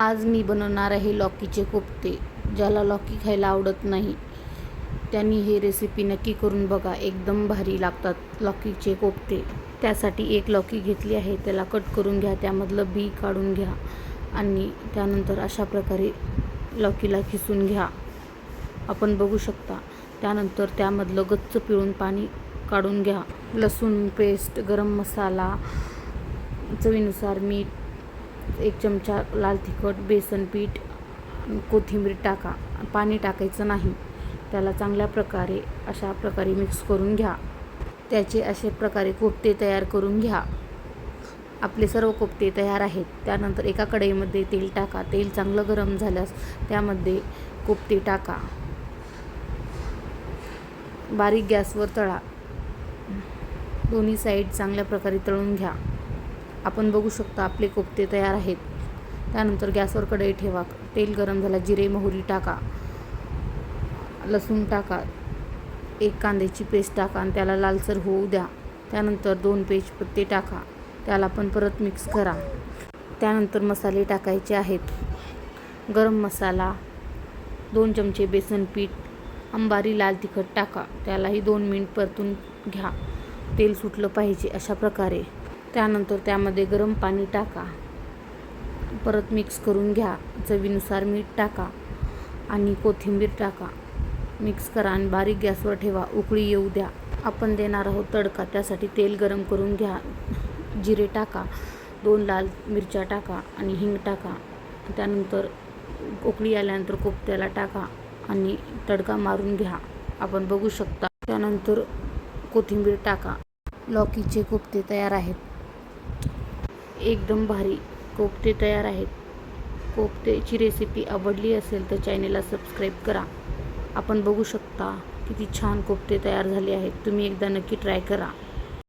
आज मी बनवणार आहे लौकीचे कोफ्ते. ज्याला लौकी खायला आवडत नाही त्यांनी हे रेसिपी नक्की करून बघा. एकदम भारी लागतात लौकीचे कोफ्ते. त्यासाठी एक लौकी घेतली आहे, त्याला कट करून घ्या, त्यामधलं बी काढून घ्या आणि त्यानंतर अशा प्रकारे लौकीला खिसून घ्या. आपण बघू शकता. त्यानंतर त्यामधलं गच्च पिळून पाणी काढून घ्या. लसूण पेस्ट, गरम मसाला, चवीनुसार मीठ, 1 चमचा लाल तिखट, बेसन पीठ, कोथिंबीर टाका. पाणी टाकायचं नाही. त्याला चांगल्या प्रकारे अशा प्रकारे मिक्स करून घ्या. त्याचे अशा प्रकारे कोफ्ते तयार करून घ्या. आपले सर्व कोफ्ते तयार आहेत. त्यानंतर एका कढईमध्ये तेल टाका. तेल चांगलं गरम झाल्यास त्यामध्ये कोफ्ते टाका. बारीक गॅसवर तळा. दोन्ही साईड चांगल्या प्रकारे तळून घ्या. आपण बघू शकता आपले कोफ्ते तयार आहेत. त्यानंतर गॅसवर कढई ठेवा. तेल गरम झालं, जिरे मोहरी टाका, लसूण टाका, 1 कांद्याची पेस्ट टाका आणि त्याला लालसर होऊ द्या. त्यानंतर 2 तेजपत्ते टाका. त्याला पण परत मिक्स करा. त्यानंतर मसाले टाकायचे आहेत. गरम मसाला, 2 चमचे बेसन पीठ, अंबारी लाल तिखट टाका. त्यालाही 2 मिनिट परतून घ्या. तेल सुटलं पाहिजे अशा प्रकारे. त्यानंतर त्यामध्ये गरम पाणी टाका. परत मिक्स करून घ्या. चवीनुसार मीठ टाका आणि कोथिंबीर टाका. मिक्स करा आणि बारीक गॅसवर ठेवा. उकळी येऊ द्या. आपण देणार आहोत तडका. त्यासाठी तेल गरम करून घ्या. जिरे टाका, 2 लाल मिरच्या टाका आणि हिंग टाका. त्यानंतर उकळी आल्यानंतर कोफ्त्याला टाका आणि तडका मारून घ्या. आपण बघू शकता. त्यानंतर कोथिंबीर टाका. लौकीचे कोफ्ते तयार आहेत. एकदम भारी कोफ्ते तयार आहेत. कोफ्तेची रेसिपी आवडली असेल तर चॅनेलला सबस्क्राईब करा. आपण बघू शकता किती छान कोफ्ते तयार झाले आहेत. तुम्ही एकदा नक्की ट्राय करा.